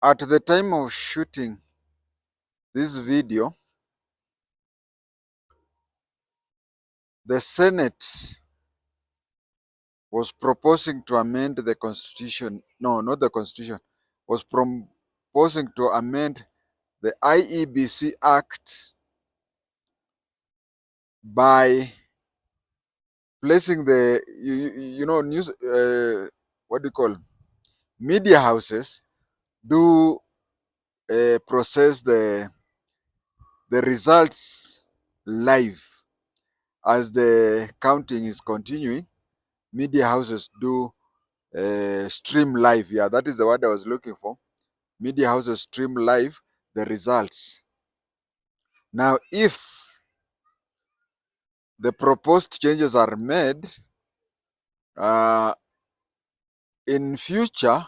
At the time of shooting this video, the Senate was proposing to amend the constitution. No, not the constitution. Was proposing to amend the IEBC Act by placing the news what do you call media houses do process the results live as the counting is continuing. Media houses do stream live. Yeah, that is the word I was looking for. Media houses stream live the results. Now, if the proposed changes are made uh, in future,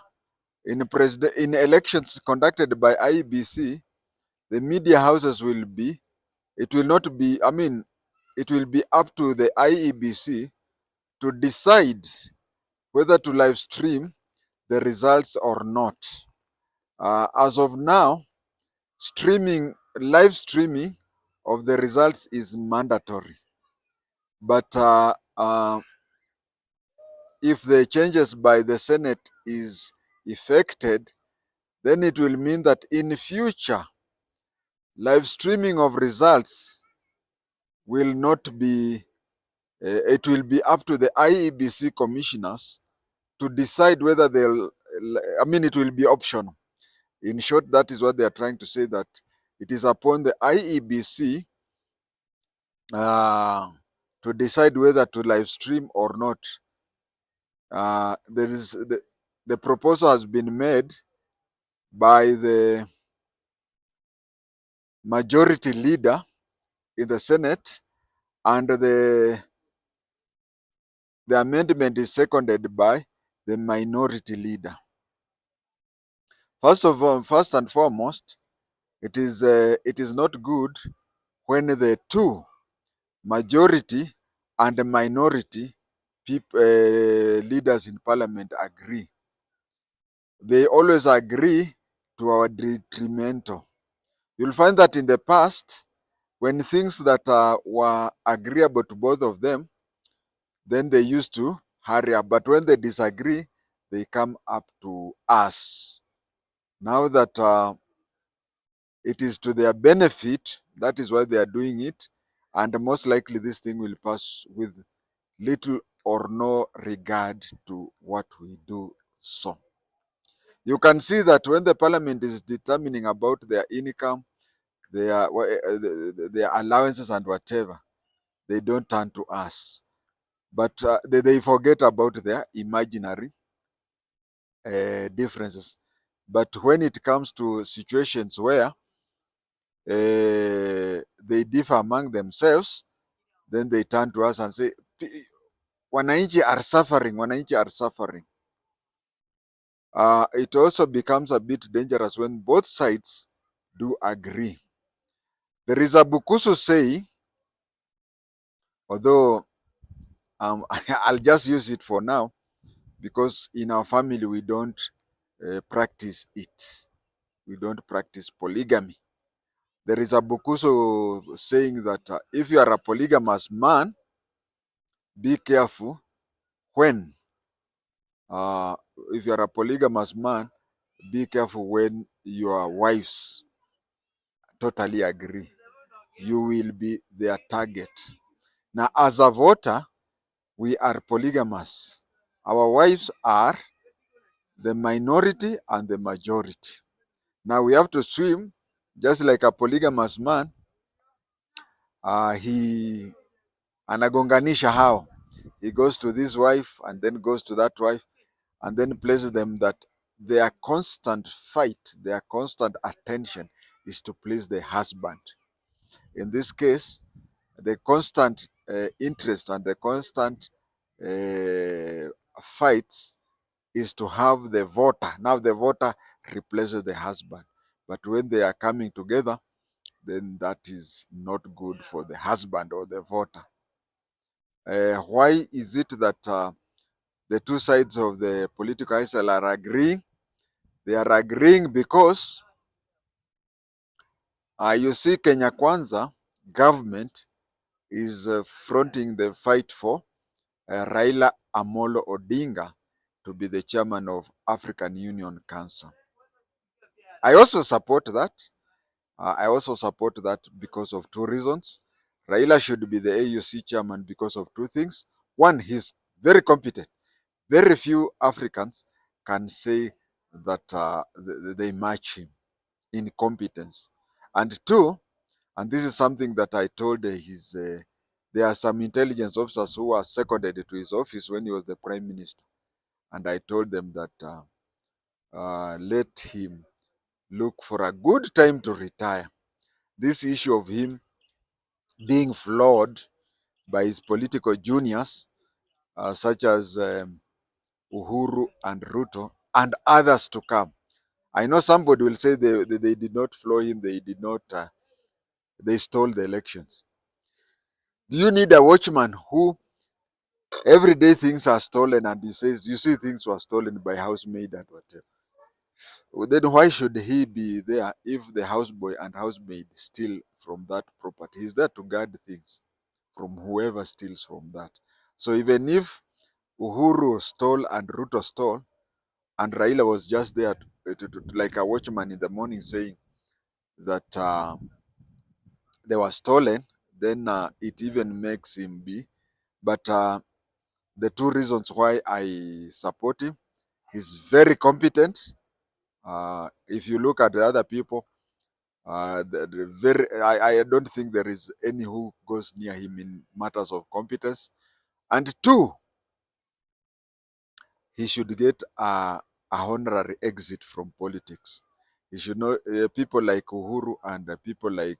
in elections conducted by IEBC, the media houses will be, it will not be, I mean, it will be up to the IEBC to decide whether to live stream the results or not. As of now, live streaming of the results is mandatory. But if the changes by the Senate is effected, then it will mean that in future, live streaming of results will not be, it will be up to the IEBC commissioners to decide whether they'll, I mean, it will be optional. In short, that is what they are trying to say, that it is upon the IEBC to decide whether to live stream or not. There is the proposal has been made by the majority leader in the Senate, and the amendment is seconded by the minority leader. First and foremost, it is not good when the two, majority and minority leaders in parliament, agree. They always agree to our detrimental. You'll find that in the past, when things that were agreeable to both of them, then they used to hurry up. But when they disagree, they come up to us. Now that it is to their benefit, that is why they are doing it. And most likely this thing will pass with little or no regard to what we do. So you can see that when the parliament is determining about their income, their allowances and whatever, they don't turn to us. But they forget about their imaginary differences. But when it comes to situations where they differ among themselves, then they turn to us and say, wananchi are suffering, wananchi are suffering. It also becomes a bit dangerous when both sides do agree. There is a Bukusu saying, although I'll just use it for now, because in our family we don't practice it. We don't practice polygamy. There is a Bukusu saying that if you are a polygamous man, be careful when, if you are a polygamous man, be careful when your wives totally agree. You will be their target. Now, as a voter, we are polygamous. Our wives are the minority and the majority. Now we have to swim just like a polygamous man. He anagonganisha how he goes to this wife and then goes to that wife and then places them, that their constant fight, their constant attention is to please the husband. In this case, the constant interest and the constant fights is to have the voter. Now the voter replaces the husband. But when they are coming together, then that is not good for the husband or the voter. Why is it that the two sides of the political aisle are agreeing? They are agreeing because you see, Kenya Kwanza government is fronting the fight for Raila Amolo Odinga to be the chairman of African Union Council. I also support that. I also support that because of two reasons. Raila should be the AUC chairman because of two things. One, he's very competent. Very few Africans can say that they match him in competence. And two, and this is something that I told there are some intelligence officers who were seconded to his office when he was the prime minister. And I told them that let him look for a good time to retire. This issue of him being flawed by his political juniors, such as Uhuru and Ruto, and others to come. I know somebody will say they did not floor him, they did not, they stole the elections. Do you need a watchman who every day things are stolen and he says, you see, things were stolen by housemaid and whatever? Well, then why should he be there if the houseboy and housemaid steal from that property? He's there to guard things from whoever steals from that. So even if Uhuru stole and Ruto stole, and Raila was just there like a watchman in the morning saying that they were stolen, then it even makes him be. But the two reasons why I support him, he's very competent. If you look at the other people, I don't think there is any who goes near him in matters of competence. And two, he should get a honorary exit from politics. He should know people like Uhuru and people like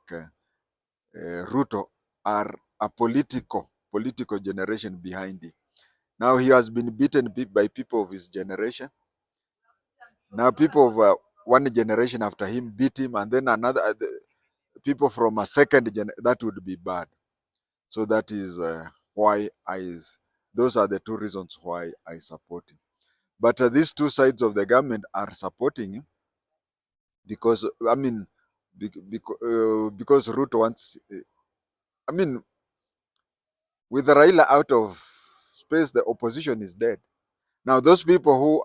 Ruto are a political generation behind him. Now he has been beaten by people of his generation. Now people of one generation after him beat him, and then another people from a second gen. That would be bad. So that is why those are the two reasons why I support him. But these two sides of the government are supporting him because I mean, because Ruto wants. I mean, with Raila out of space, the opposition is dead. Now, those people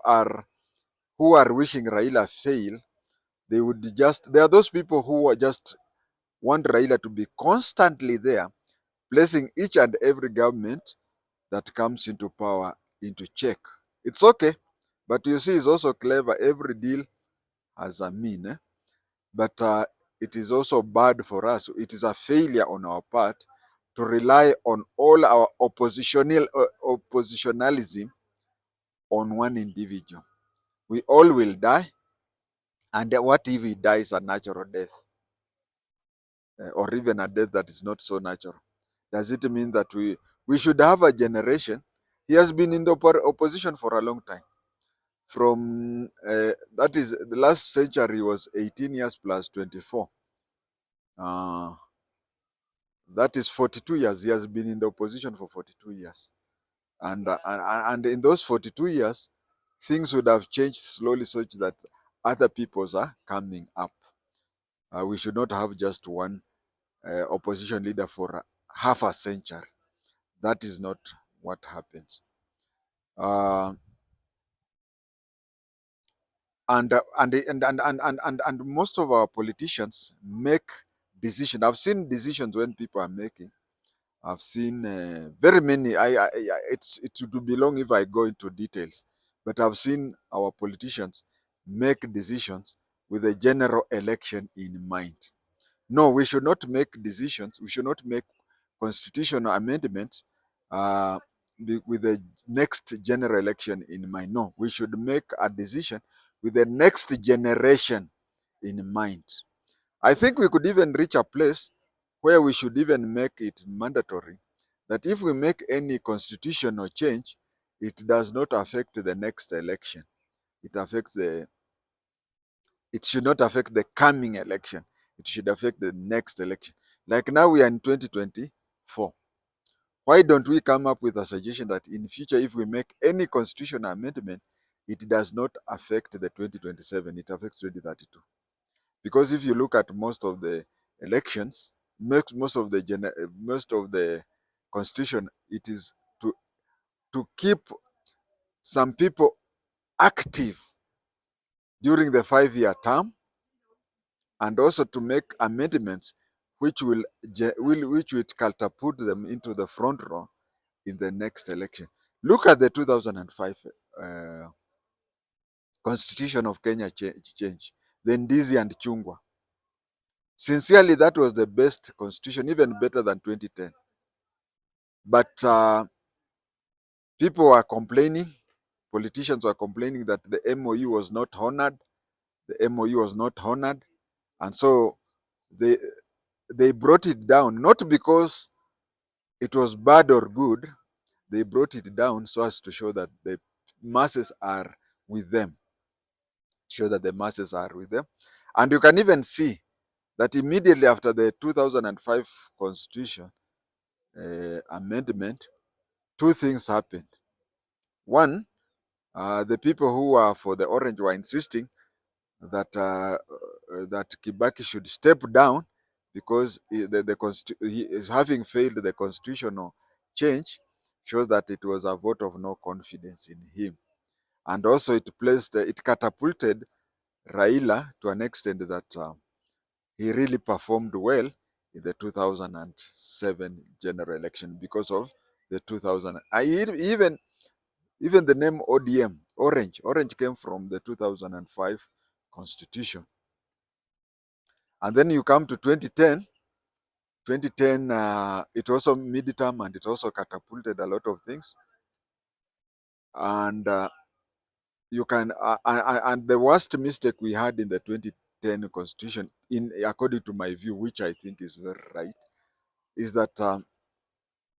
who are wishing Raila fail, they would just. There are those people who are just want Raila to be constantly there, placing each and every government that comes into power into check. It's okay, but you see, it's also clever. Every deal has a mean, but it is also bad for us. It is a failure on our part to rely on all our oppositionalism on one individual. We all will die, and what if he dies a natural death, or even a death that is not so natural? Does it mean that we should have a generation? He has been in the opposition for a long time. From that is the last century was 18 years plus 24. Uh, that is 42 years. He has been in the opposition for 42 years. And in those 42 years, things would have changed slowly such that other peoples are coming up. We should not have just one opposition leader for half a century. That is not what happens. Uh, and most of our politicians make decisions. I've seen decisions when people are making. I've seen very many. It would be long if I go into details, but I've seen our politicians make decisions with a general election in mind. No, we should not make decisions. We should not make constitutional amendments uh, with the next general election in mind. No, we should make a decision with the next generation in mind. I think we could even reach a place where we should even make it mandatory that if we make any constitutional change, it does not affect the next election. It should not affect the coming election. It should affect the next election. Like now we are in 2024. Why don't we come up with a suggestion that in future, if we make any constitutional amendment, it does not affect the 2027, it affects 2032. Because if you look at most of the elections, most of the constitution, it is to keep some people active during the 5-year term, and also to make amendments which will catapult them into the front row in the next election. Look at the 2005 uh, Constitution of Kenya change, the Ndizi and Chungwa. Sincerely, that was the best constitution, even better than 2010. But people were complaining, politicians were complaining that the MOU was not honored. The MOU was not honored, and so they they brought it down, not because it was bad or good. They brought it down so as to show that the masses are with them, show that the masses are with them. And you can even see that immediately after the 2005 constitution amendment, two things happened. One, the people who were for the orange were insisting that Kibaki should step down because he is having failed the constitutional change, shows that it was a vote of no confidence in him. And also it catapulted Raila to an extent that he really performed well in the 2007 general election because of the 2000. Even the name ODM, Orange came from the 2005 constitution. And then you come to 2010. 2010, it also midterm and it also catapulted a lot of things. And and the worst mistake we had in the 2010 constitution, according to my view, which I think is very right, is that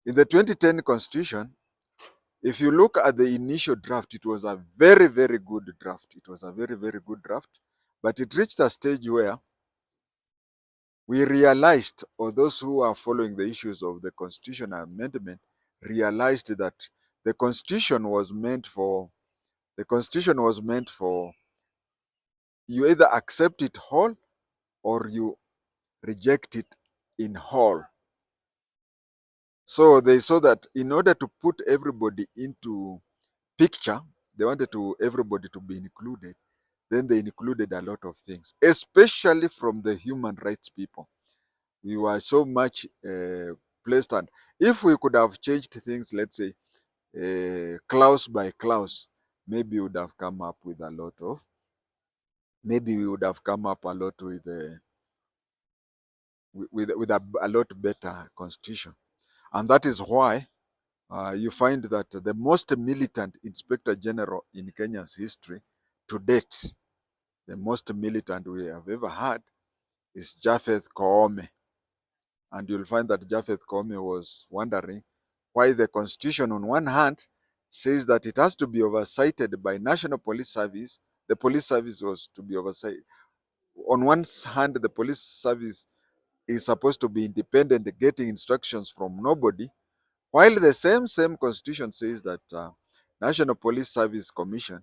in the 2010 constitution, if you look at the initial draft, it was a very, very good draft. It was a very, very good draft. But it reached a stage where we realized, or those who are following the issues of the constitutional amendment realized that the constitution was meant for you either accept it whole or you reject it in whole. So they saw that in order to put everybody into picture, they wanted everybody to be included. Then they included a lot of things, especially from the human rights people. We were so much placed on. If we could have changed things, let's say clause by clause, maybe we would have come up with a lot of. Maybe we would have come up a lot with a lot better constitution, and that is why you find that the most militant inspector general in Kenya's history to date, the most militant we have ever had, is Japheth Koome. And you'll find that Japheth Koome was wondering why the constitution on one hand says that it has to be oversighted by National Police Service. The police service was to be oversighted. On one hand, the police service is supposed to be independent, getting instructions from nobody, while the same constitution says that National Police Service Commission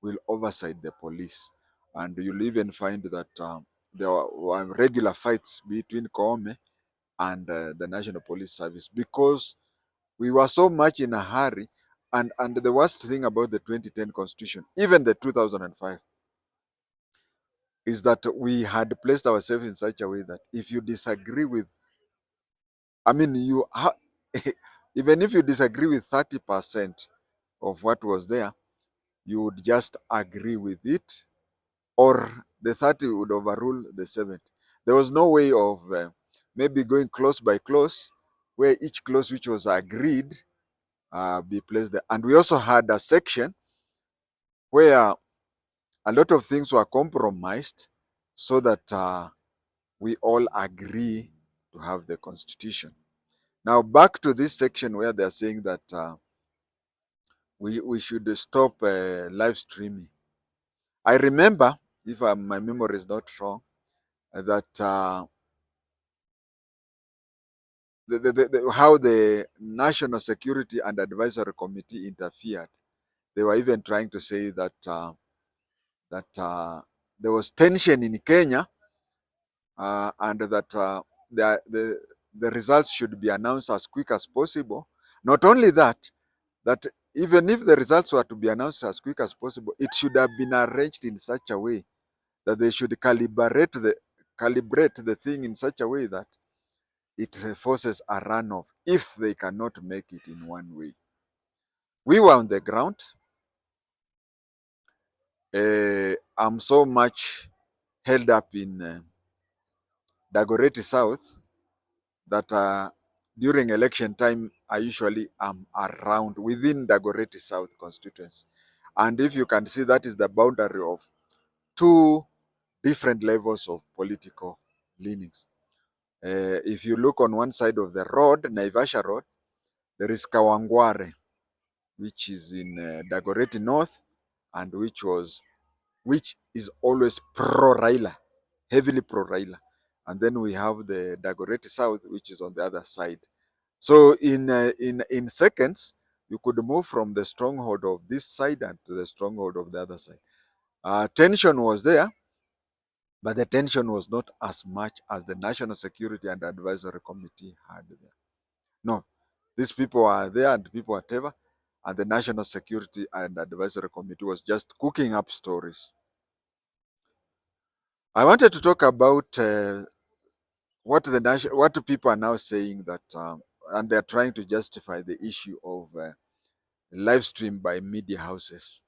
will oversight the police. And you'll even find that there were regular fights between Koome and the National Police Service because we were so much in a hurry. And the worst thing about the 2010 constitution, even the 2005, is that we had placed ourselves in such a way that if you disagree with, I mean, even if you disagree with 30% of what was there, you would just agree with it, or the 30 would overrule the 70. There was no way of maybe going clause by clause, where each clause which was agreed be placed there. And we also had a section where a lot of things were compromised so that we all agree to have the constitution. Now back to this section where they're saying that we should stop live streaming. I remember, if my memory is not wrong, that how the National Security and Advisory Committee interfered. They were even trying to say that there was tension in Kenya, and that the results should be announced as quick as possible. Not only that, that even if the results were to be announced as quick as possible, it should have been arranged in such a way that they should calibrate the thing in such a way that it forces a runoff if they cannot make it in one way. We were on the ground. I'm so much held up in Dagoretti South that during election time, I usually am around within Dagoretti South constituency. And if you can see, that is the boundary of two different levels of political leanings. If you look on one side of the road, Naivasha Road, there is Kawangware, which is in Dagoretti North, and which is always pro Raila, heavily pro Raila. And then we have the Dagoretti South, which is on the other side. So in seconds, you could move from the stronghold of this side and to the stronghold of the other side. Tension was there, but the tension was not as much as the National Security and Advisory Committee had there. No, these people are there and people whatever, and the National Security and Advisory Committee was just cooking up stories. I wanted to talk about what people are now saying that, and they're trying to justify the issue of live stream by media houses.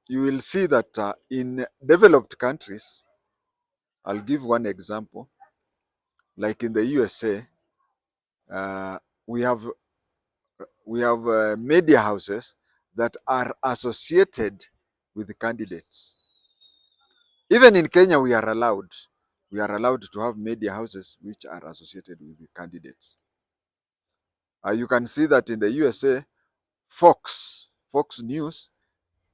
You will see that in developed countries, I'll give one example. Like in the USA, uh, we have media houses that are associated with the candidates. Even in Kenya, we are allowed. We are allowed to have media houses which are associated with the candidates. You can see that in the USA, Fox News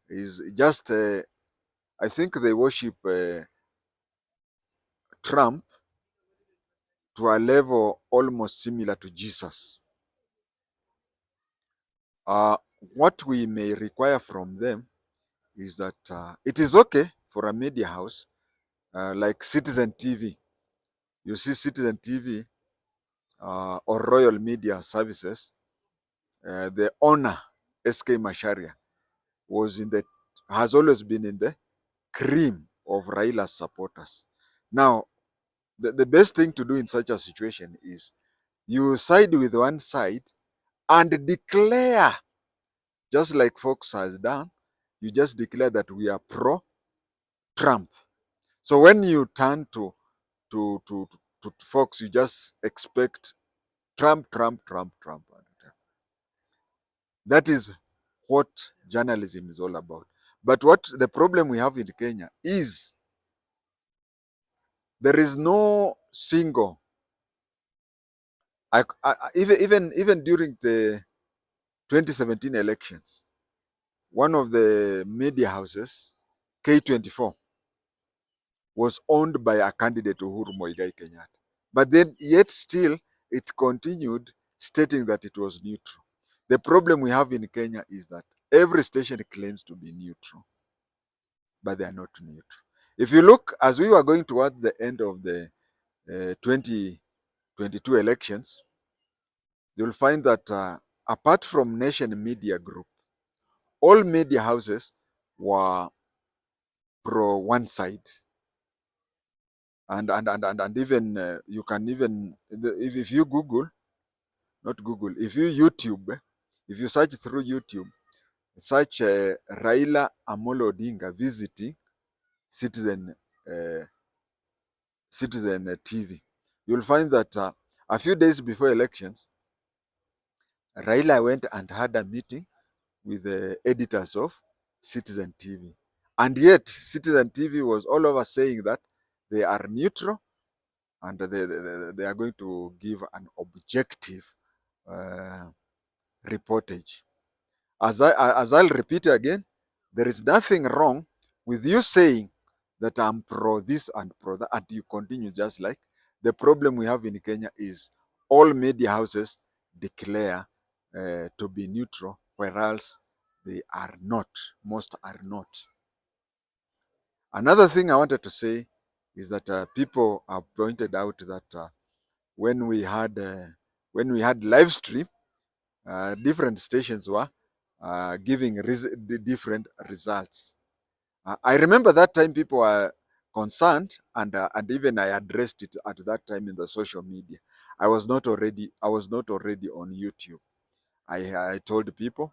is just, I think they worship Trump to a level almost similar to Jesus. What we may require from them is that it is okay for a media house like Citizen TV. You see, Citizen TV or Royal Media Services, the owner, SK Masharia, has always been in the cream of Raila's supporters. Now, the best thing to do in such a situation is you side with one side and declare, just like Fox has done, you just declare that we are pro Trump. So when you turn to, to, to Fox, you just expect Trump, Trump, Trump, Trump. That is what journalism is all about. But what the problem we have in Kenya is there is no single, even during the 2017 elections, one of the media houses, K24, was owned by a candidate, Uhuru Moigai Kenyatta. But then yet still it continued stating that it was neutral. The problem we have in Kenya is that every station claims to be neutral, but they are not neutral. If you look, as we were going towards the end of the 2022 elections, you'll find that apart from Nation Media Group, all media houses were pro one side. And even you can even, if you Google, not Google, if you YouTube, if you search through YouTube, search Raila Amolo Odinga visiting Citizen uh, Citizen TV, you'll find that a few days before elections, Raila went and had a meeting with the editors of Citizen TV. And yet, Citizen TV was all over saying that they are neutral and they are going to give an objective uh, reportage. As I'll repeat again, there is nothing wrong with you saying that I'm pro this and pro that, and you continue just like. The problem we have in Kenya is all media houses declare to be neutral, whereas they are not. Most are not. Another thing I wanted to say is that people have pointed out that when we had live stream, different stations were giving different results. I remember that time people were concerned, and even I addressed it at that time in the social media. I was not already on YouTube. I told people,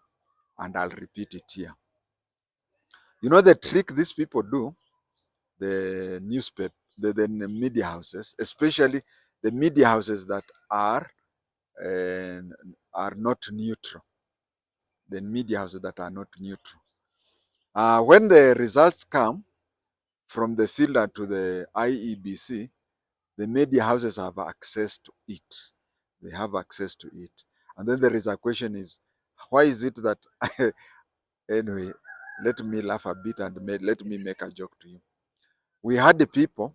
and I'll repeat it here. You know the trick these people do, the newspaper, the media houses, especially the media houses that uh, are not neutral. The media houses that are not neutral. When the results come from the filter to the IEBC, the media houses have access to it. They have access to it. And then there is a question is, why is it that, anyway, let me laugh a bit and let me make a joke to you. We had the people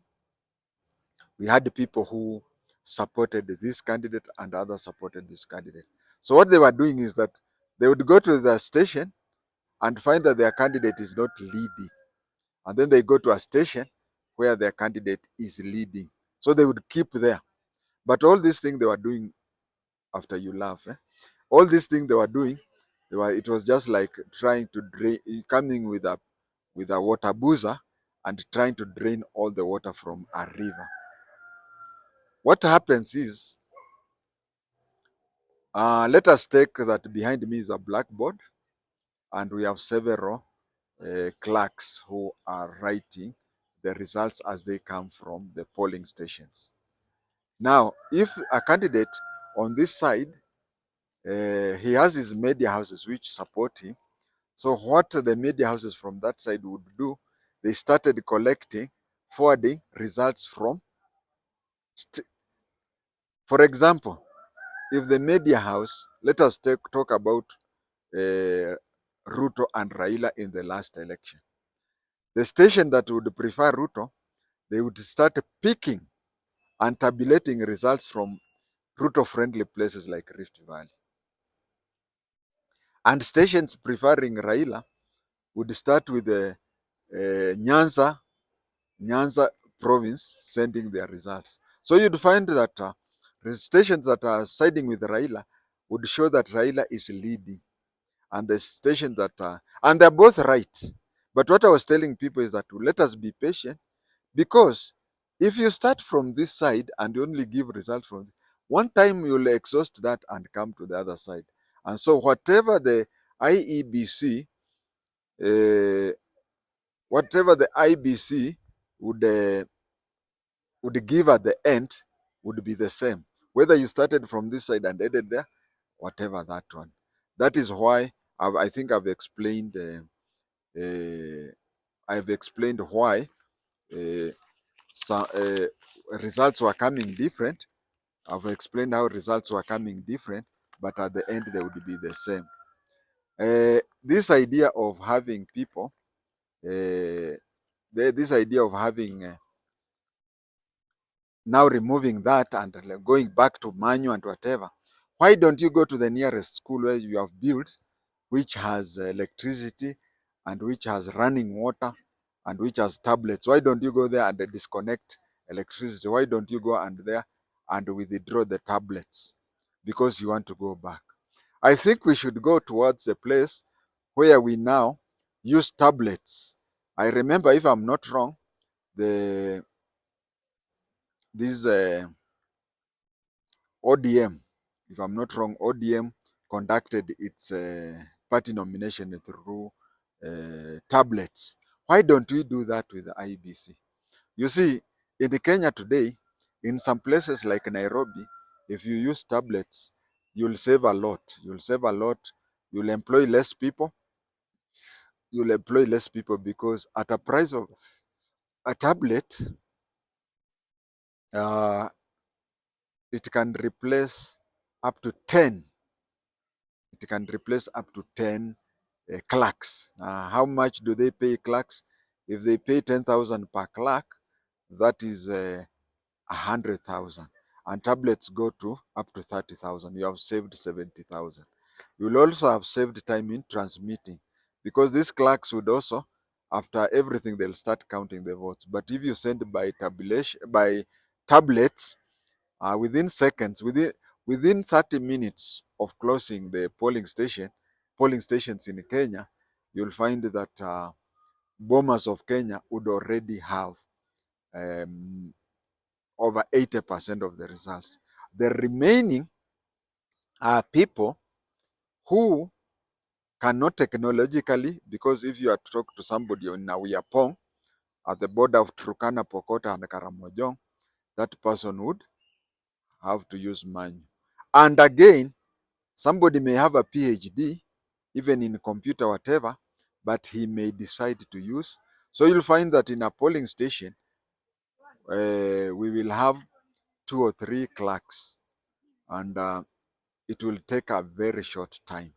who supported this candidate and others supported this candidate. So what they were doing is that they would go to the station and find that their candidate is not leading. And then they go to a station where their candidate is leading. So they would keep there. But all these things they were doing, after you laugh, all these things they were doing, it was just like trying to drain, coming with a water boozer and trying to drain all the water from a river. What happens is, let us take that behind me is a blackboard, and we have several clerks who are writing the results as they come from the polling stations. Now, if a candidate on this side, he has his media houses which support him, so what the media houses from that side would do, they started collecting, forwarding results from, for example, if the media house, let us talk about Ruto and Raila in the last election. The station that would prefer Ruto, they would start picking and tabulating results from Ruto-friendly places like Rift Valley. And stations preferring Raila would start with the Nyanza province sending their results. So you'd find that stations that are siding with Raila would show that Raila is leading, and the stations that are, and they're both right. But what I was telling people is that let us be patient, because if you start from this side and you only give results from one time, you'll exhaust that and come to the other side. And so whatever the IEBC, uh, whatever the IBC would give at the end would be the same, whether you started from this side and ended there, whatever that one. That is why I think I've explained. I've explained why some results were coming different. I've explained how results were coming different, but at the end they would be the same. This idea of having people, this idea of having now removing that and going back to manual and whatever. Why don't you go to the nearest school where you have built, which has electricity and which has running water and which has tablets? Why don't you go there and disconnect electricity? Why don't you go and there and withdraw the tablets because you want to go back? I think we should go towards a place where we now use tablets. I remember, if I'm not wrong, the this ODM, if I'm not wrong, ODM conducted its party nomination through tablets. Why don't we do that with the IEBC? You see, in the Kenya today, in some places like Nairobi, if you use tablets, you'll save a lot. You'll save a lot. You'll employ less people. You'll employ less people because at a price of a tablet, uh, it can replace up to 10. It can replace up to 10 clerks. How much do they pay clerks? If they pay 10,000 per clerk, that is 100,000. And tablets go to up to 30,000. You have saved 70,000. You will also have saved time in transmitting, because these clerks would also, after everything, they'll start counting the votes. But if you send by tabulation, by tablets, within seconds, within 30 minutes of closing the polling stations in Kenya, you'll find that Bomas of Kenya would already have um, over 80% of the results. The remaining are people who cannot technologically, because if you are to talk to somebody in Nawiyapong at the border of Turkana, Pokota, and Karamojong, that person would have to use manual. And again, somebody may have a PhD, even in computer, whatever, but he may decide to use. So you'll find that in a polling station, we will have 2 or 3 clerks, and it will take a very short time.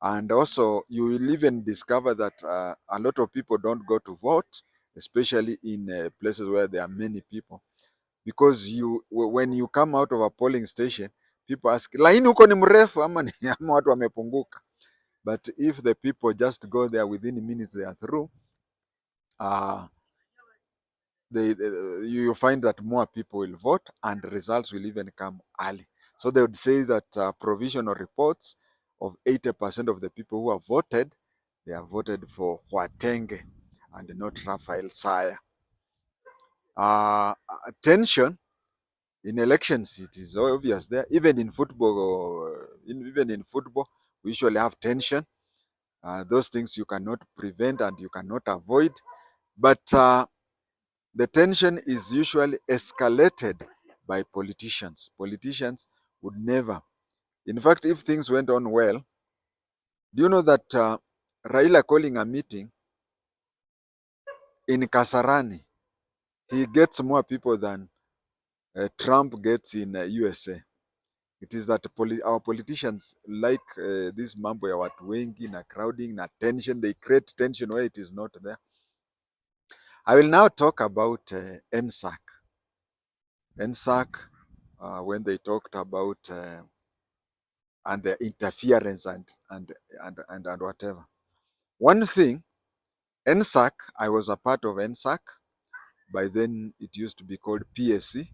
And also, you will even discover that a lot of people don't go to vote, especially in places where there are many people, because when you come out of a polling station, people ask, laini huko ni mrefu ama ni ama watu wamepunguka? But if the people just go there within minutes, they are through, uh, you find that more people will vote and results will even come early. So they would say that provisional reports of 80% of the people who have voted, they have voted for JI-TENGE and not Raphael Saya. Tension in elections, it is obvious there. Even in football, we usually have tension. Those things you cannot prevent and you cannot avoid. But the tension is usually escalated by politicians. Politicians would never. In fact, if things went on well, do you know that Raila calling a meeting in Kasarani, he gets more people than Trump gets in USA. It is that our politicians like this mambo ya watu wengi na crowding na tension. They create tension where it is not there. I will now talk about NSAC. NSAC, when they talked about and the interference and whatever. One thing, NSAC, I was a part of NSAC. By then, it used to be called PSC.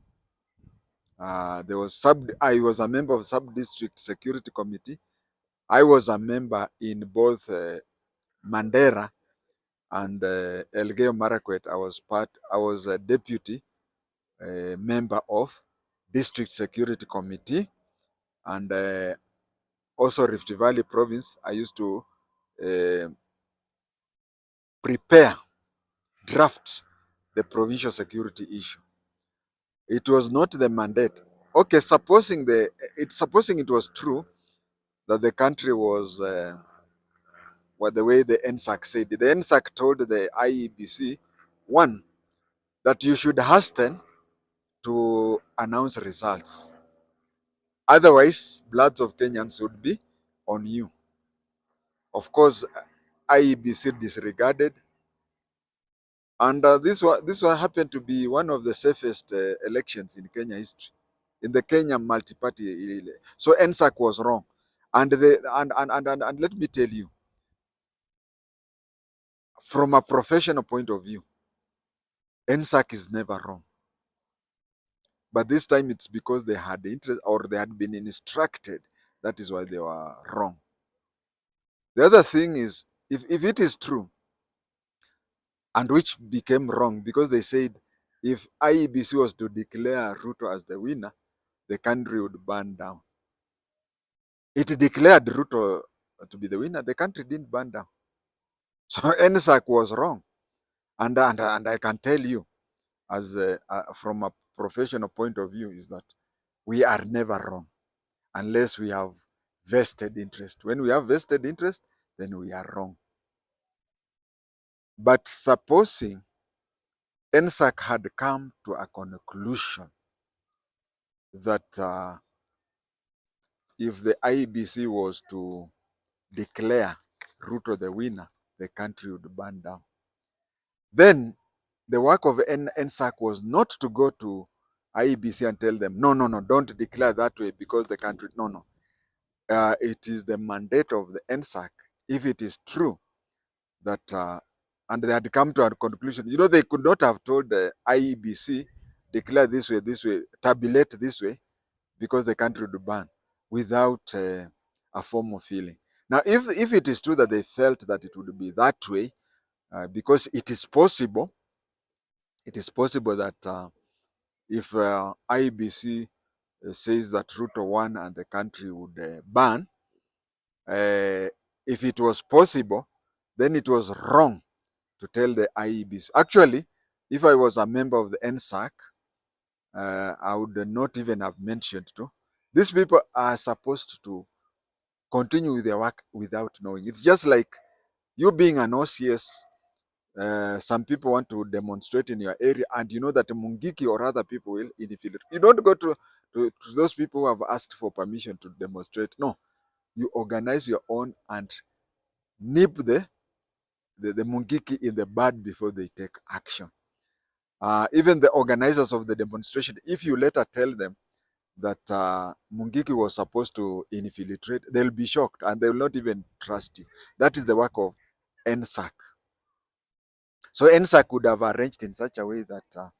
I was a member of Sub-District Security Committee. I was a member in both Mandera and Elgeyo Marakwet. I was a deputy member of District Security Committee, and also Rift Valley Province. I used to draft the provincial security issue. It was not the mandate. Okay, supposing it was true that the country was the way the NSAC said. The NSAC told the IEBC, one, that you should hasten to announce results. Otherwise, bloods of Kenyans would be on you. Of course, IEBC disregarded, and this happened to be one of the safest elections in Kenya history, in the Kenya multi-party. So NSAC was wrong, and let me tell you, from a professional point of view, NSAC is never wrong. But this time it's because they had interest or they had been instructed. That is why they were wrong. The other thing is, if it is true, and which became wrong because they said if IEBC was to declare Ruto as the winner, the country would burn down. It declared Ruto to be the winner. The country didn't burn down. So NSAC was wrong. And I can tell you, as from a professional point of view, is that we are never wrong unless we have vested interest. When we have vested interest, then we are wrong. But supposing NSAC had come to a conclusion that if the IEBC was to declare Ruto the winner, the country would burn down. Then the work of NSAC was not to go to IEBC and tell them, no, don't declare that way because the country, no. it is the mandate of the NSAC, if it is true that, and they had come to a conclusion, they could not have told the IEBC, declare this way, tabulate this way, because the country would ban without a formal feeling. Now, if it is true that they felt that it would be that way, because it is possible that if IEBC says that Ruto won and the country would ban, if it was possible, then it was wrong to tell the IEBC. Actually, if I was a member of the NSAC, I would not even have mentioned to. These people are supposed to continue with their work without knowing. It's just like you being an OCS. Some people want to demonstrate in your area, and you know that Mungiki or other people will infiltrate. You don't go to those people who have asked for permission to demonstrate. No, you organize your own and nip the Mungiki in the bud before they take action. Even the organizers of the demonstration, if you later tell them that Mungiki was supposed to infiltrate, they'll be shocked and they will not even trust you. That is the work of NSAC. So NSAC would have arranged in such a way that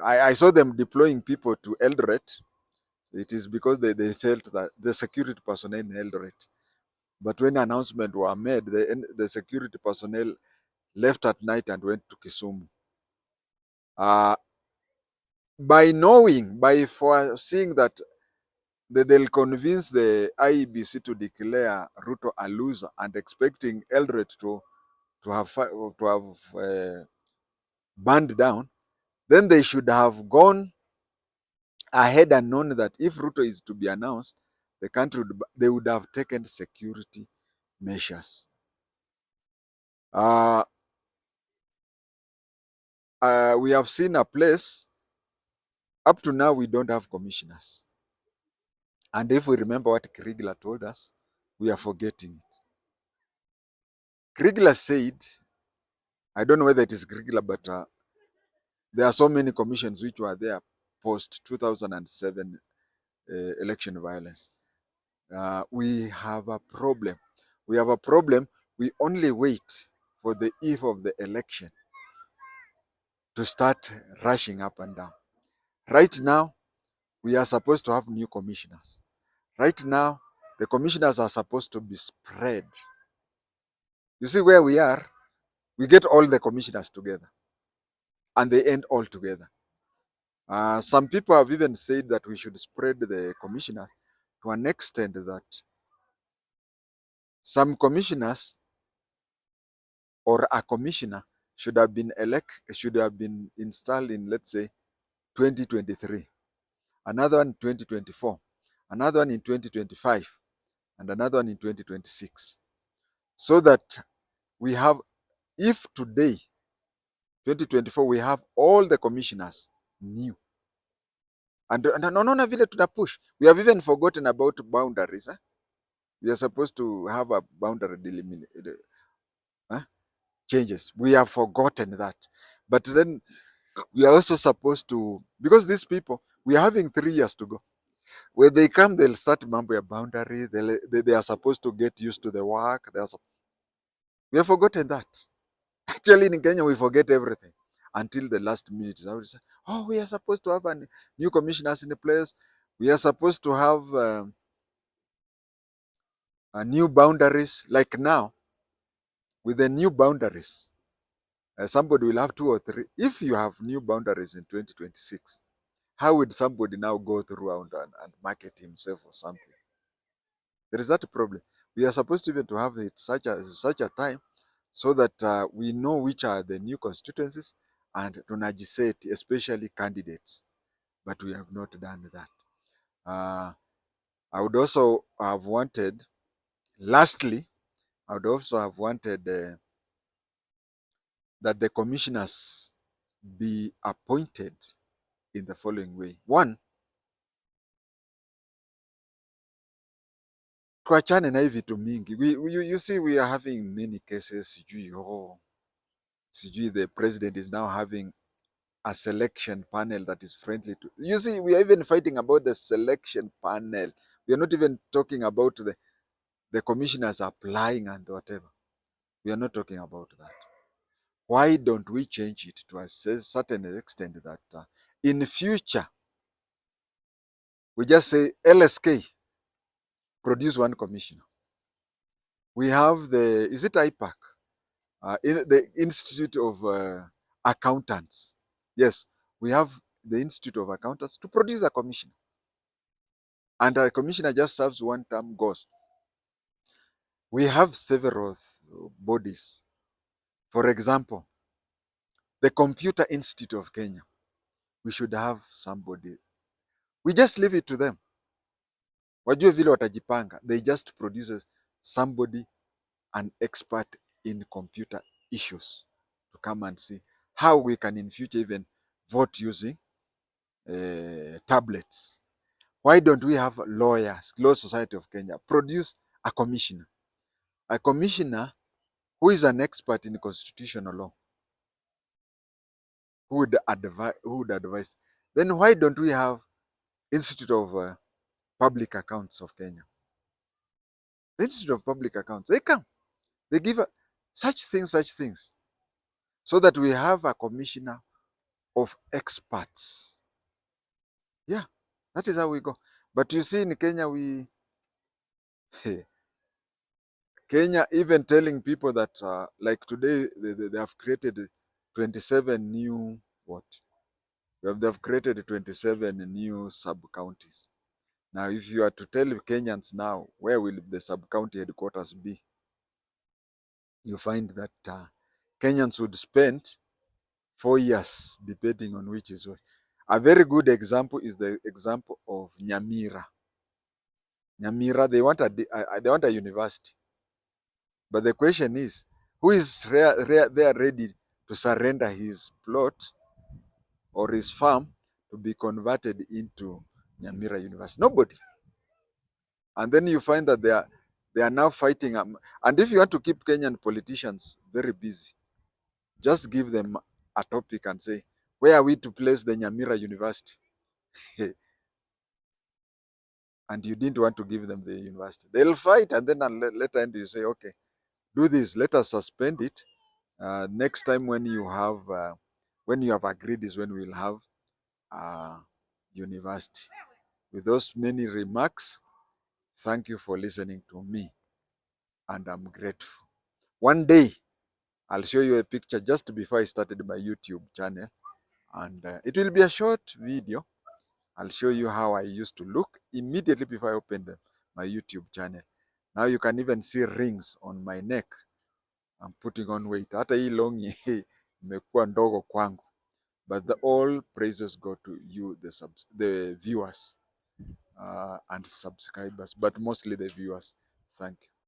I saw them deploying people to Eldoret. It is because they felt that the security personnel in Eldoret. But when announcements were made, the security personnel left at night and went to Kisumu. By foreseeing that they'll convince the IEBC to declare Ruto a loser and expecting Eldoret to have burned down, then they should have gone ahead and known that if Ruto is to be announced, they would have taken security measures. Uh, we have seen a place, up to now we don't have commissioners. And if we remember what Kriegler told us, we are forgetting it. Kriegler said, I don't know whether it is Kriegler, but there are so many commissions which were there post 2007 election violence. We have a problem. We have a problem. We only wait for the eve of the election to start rushing up and down. Right now, we are supposed to have new commissioners. Right now, the commissioners are supposed to be spread. You see where we are? We get all the commissioners together and they end all together. Some people have even said that we should spread the commissioners to an extent that some commissioners or a commissioner should have been installed in, let's say, 2023, another one in 2024, another one in 2025, and another one in 2026. So that we have, if today, 2024, we have all the commissioners new. And no vile tuna push. We have even forgotten about boundaries. We are supposed to have a boundary changes. We have forgotten that. But then we are also supposed to, because these people, we are having 3 years to go. When they come, they'll start mambo boundary. They are supposed to get used to the work. We have forgotten that. Actually, in Kenya, we forget everything until the last minute. I would say, oh, we are supposed to have a new commissioners in the place. We are supposed to have a new boundaries. Like now, with the new boundaries, somebody will have 2 or 3. If you have new boundaries in 2026, how would somebody now go through and market himself or something? There is that problem. We are supposed even to have it such a time so that we know which are the new constituencies and to legislate, especially candidates. But we have not done that. I would also have wanted, lastly, I would also have wanted that the commissioners be appointed in the following way. One, tuachane na hivi vitu mingi. You see, we are having many cases. Sijui the president is now having a selection panel that is friendly to. You see, we are even fighting about the selection panel. We are not even talking about the commissioners applying and whatever. We are not talking about that. Why don't we change it to a certain extent that in future, we just say LSK, produce one commissioner. We have is it IPAC? In the Institute of Accountants. Yes, we have the Institute of Accountants to produce a commissioner. And a commissioner just serves one term, goes. We have several bodies. For example, the Computer Institute of Kenya. We should have somebody. We just leave it to them. Wajue vile watajipanga. They just produce somebody, an expert in computer issues, to come and see how we can in future even vote using tablets. Why don't we have lawyers, Law Society of Kenya, produce a commissioner? A commissioner who is an expert in constitutional law, who would advise. Then why don't we have Institute of Public Accounts of Kenya? The Institute of Public Accounts, they come, they give such things, so that we have a commissioner of experts. Yeah, that is how we go. But you see, in Kenya, Kenya even telling people that, like today, they have created 27 new, what? They've created 27 new sub-counties. Now, if you are to tell Kenyans now, where will the sub-county headquarters be? You find that Kenyans would spend 4 years debating on which is what. A very good example is the example of Nyamira. Nyamira, they want a university. But the question is, who is there ready to surrender his plot or his farm to be converted into Nyamira University? Nobody. And then you find that they are now fighting. And if you want to keep Kenyan politicians very busy, just give them a topic and say, where are we to place the Nyamira University? And you didn't want to give them the university. They'll fight, and then later end you say, okay, do this, let us suspend it. Next time when you have agreed is when we'll have university. With those many remarks, thank you for listening to me, and I'm grateful. One day, I'll show you a picture just before I started my YouTube channel, and it will be a short video. I'll show you how I used to look immediately before I opened my YouTube channel. Now you can even see rings on my neck. I'm putting on weight. Hata hii longi imekuwa ndogo kwangu. But all praises go to you, the viewers and subscribers, but mostly the viewers. Thank you.